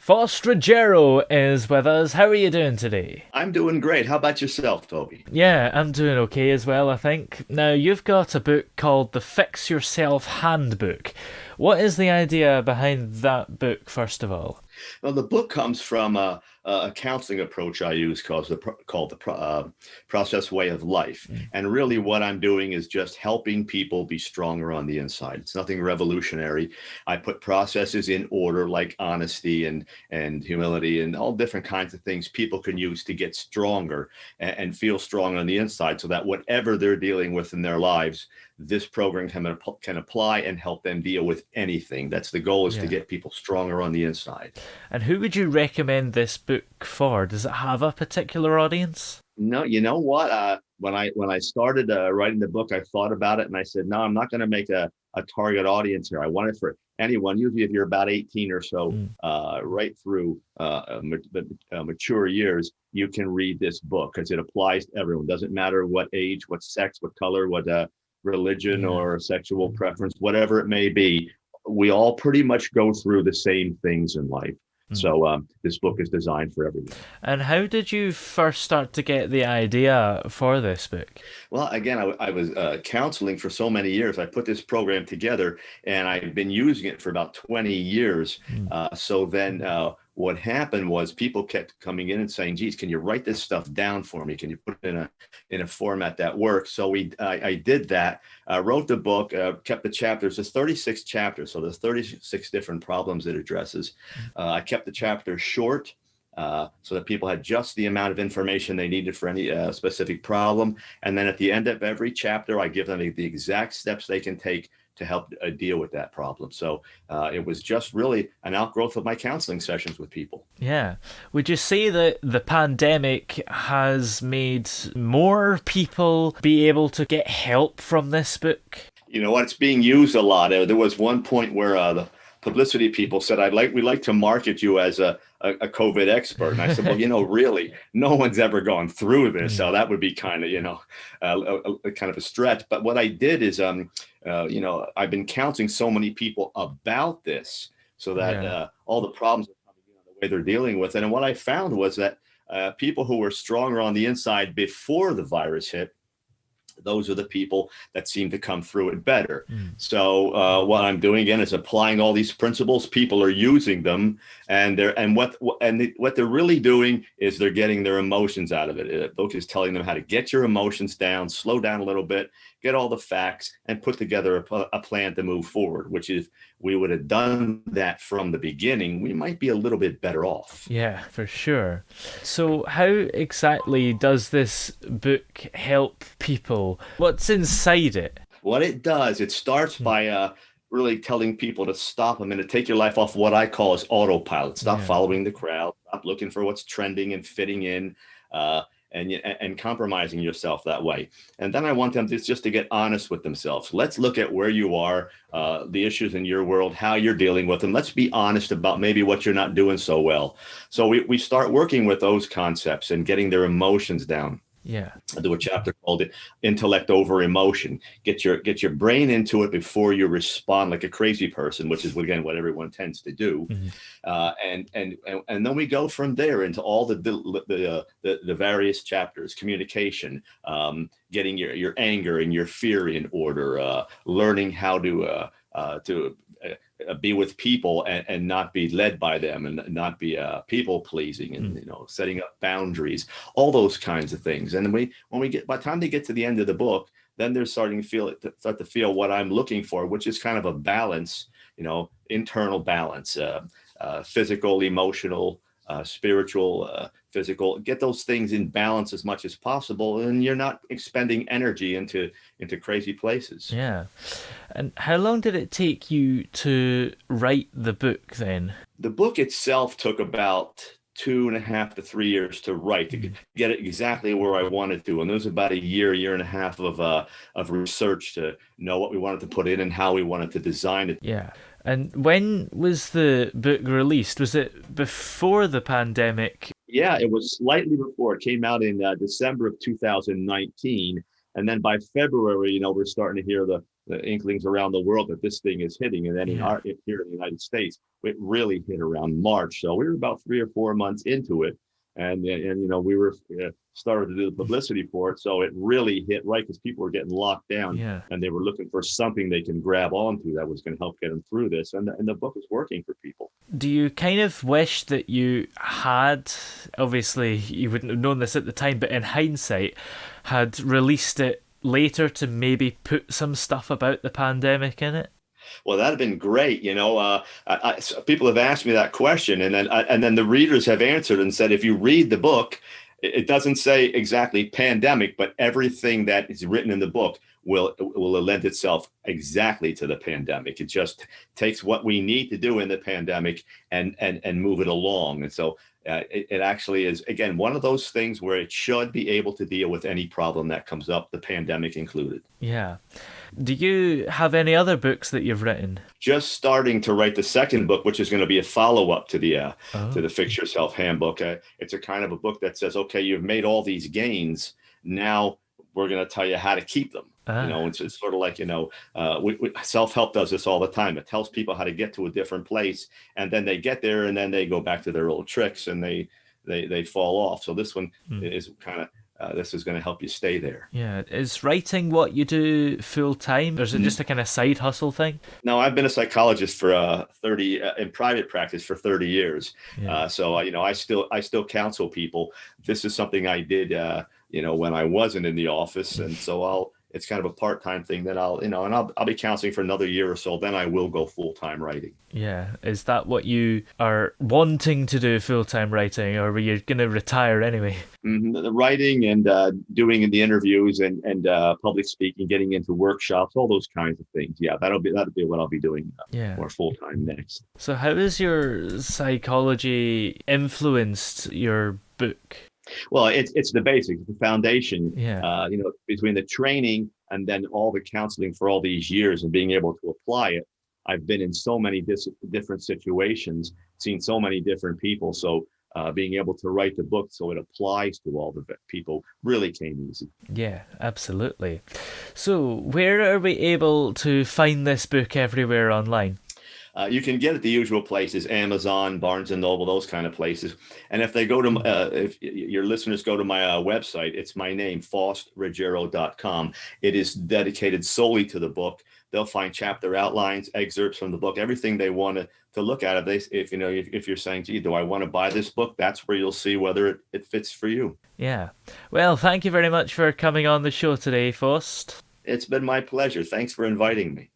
Faust Ruggiero is with us. How are you doing today? I'm doing great. How about yourself, Toby? Yeah, I'm doing okay as well, I think. Now, you've got a book called the Fix Yourself Handbook. What is the idea behind that book, first of all? Well, the book comes from a counseling approach I use called the process way of life. Mm. And really, what I'm doing is just helping people be stronger on the inside. It's nothing revolutionary. I put processes in order, like honesty and humility and all different kinds of things people can use to get stronger and feel strong on the inside, so that whatever they're dealing with in their lives, this program can apply and help them deal with anything. That's the goal, is to Yeah. get people stronger on the inside. And who would you recommend this book for? Does it have a particular audience? No, you know what? When I started writing the book, I thought about it and I said, no, I'm not going to make a target audience here. I want it for anyone. Usually, if you're about 18 or so, Mm. right through the mature years, you can read this book because it applies to everyone. Doesn't matter what age, what sex, what color, what religion Yeah. or sexual preference, whatever it may be. We all pretty much go through the same things in life. Mm. So this book is designed for everyone. And how did you first start to get the idea for this book? Well, again, I was counseling for so many years. I put this program together and I've been using it for about 20 years. Mm. So then what happened was people kept coming in and saying, geez, can you write this stuff down for me? Can you put it in a format that works? So I did that, wrote the book, kept the chapters. There's 36 chapters. So there's 36 different problems it addresses. I kept the chapters short, so that people had just the amount of information they needed for any specific problem. And then at the end of every chapter, I give them the exact steps they can take to help deal with that problem. So it was just really an outgrowth of my counseling sessions with people. Yeah. Would you say that the pandemic has made more people be able to get help from this book? You know what? It's being used a lot. There was one point where the publicity people said, we'd like to market you as a COVID expert. And I said, well, really, no one's ever gone through this. Mm. So that would be kind of, a kind of a stretch. But what I did is, I've been counseling so many people about this so that Yeah. all the problems are coming in, the way they're dealing with it. And what I found was that people who were stronger on the inside before the virus hit, those are the people that seem to come through it better. Mm. So what I'm doing again is applying all these principles. People are using them, and what they're really doing is they're getting their emotions out of it. The book is telling them how to get your emotions down, slow down a little bit, get all the facts, and put together a plan to move forward. Which is, we would have done that from the beginning, we might be a little bit better off. Yeah, for sure. So, how exactly does this book help people? What's inside it? What it does, it starts Mm. by really telling people to stop a minute, take your life off what I call as autopilot. Stop Yeah. following the crowd. Stop looking for what's trending and fitting in, and compromising yourself that way. And then I want them just to get honest with themselves. Let's look at where you are, the issues in your world, how you're dealing with them. Let's be honest about maybe what you're not doing so well. So we start working with those concepts and getting their emotions down. Yeah. I do a chapter called "Intellect Over Emotion." Get your brain into it before you respond like a crazy person, which is again what everyone tends to do. Mhm. And then we go from there into all the various chapters: communication, getting your anger and your fear in order, learning how to be with people and not be led by them, and not be people pleasing, and Mm. setting up boundaries, all those kinds of things. And then by the time they get to the end of the book, then they're starting to feel what I'm looking for, which is kind of a balance, internal balance, physical, emotional, spiritual, physical. Get those things in balance as much as possible, and you're not expending energy into crazy places. Yeah. And how long did it take you to write the book then? The book itself took about 2.5 to 3 years to write, to Mm. get it exactly where I wanted to. And there was about a year and a half of research to know what we wanted to put in and how we wanted to design it. Yeah. And when was the book released? Was it before the pandemic? Yeah, it was slightly before. It came out in December of 2019. And then by February, we're starting to hear inklings around the world that this thing is hitting. And then Yeah. here in the United States, it really hit around March. So we were about 3 or 4 months into it. And we were started to do the publicity for it. So it really hit right because people were getting locked down Yeah. and they were looking for something they can grab onto that was going to help get them through this. And the book was working for people. Do you kind of wish that you had, obviously you wouldn't have known this at the time, but in hindsight, had released it later to maybe put some stuff about the pandemic in it? Well, that'd have been great. People have asked me that question, and then the readers have answered and said, if you read the book, it doesn't say exactly pandemic, but everything that is written in the book will lend itself exactly to the pandemic. It just takes what we need to do in the pandemic and move it along. And so it actually is, again, one of those things where it should be able to deal with any problem that comes up, the pandemic included. Yeah. Do you have any other books that you've written? Just starting to write the second book, which is going to be a follow-up to the Fix Yourself Handbook. It's a kind of a book that says, okay, you've made all these gains. Now we're going to tell you how to keep them. It's sort of like, self-help does this all the time. It tells people how to get to a different place, and then they get there and then they go back to their old tricks and they fall off. So this one is kind of, this is going to help you stay there. Yeah. Is writing what you do full time, or is it just a kind of side hustle thing? No, I've been a psychologist for 30 in private practice for 30 years. Yeah. So I still counsel people. This is something I did when I wasn't in the office, and so it's kind of a part-time thing that I'll be counseling for another year or so. Then I will go full-time writing. Yeah. Is that what you are wanting to do, full-time writing, or were you going to retire anyway? The writing and doing the interviews and public speaking, getting into workshops, all those kinds of things. Yeah, that'll be what I'll be doing more full-time next. So how has your psychology influenced your book? Well, it's the basics, the foundation. Yeah. Between the training and then all the counseling for all these years and being able to apply it, I've been in so many different situations, seen so many different people. So being able to write the book so it applies to all the people really came easy. Yeah, absolutely. So where are we able to find this book everywhere online? You can get it the usual places: Amazon, Barnes and Noble, those kind of places. And if they go to, if your listeners go to my website, it's my name, faustruggiero.com. It is dedicated solely to the book. They'll find chapter outlines, excerpts from the book, everything they want to look at. If you're saying, gee, do I want to buy this book? That's where you'll see whether it fits for you. Yeah. Well, thank you very much for coming on the show today, Faust. It's been my pleasure. Thanks for inviting me.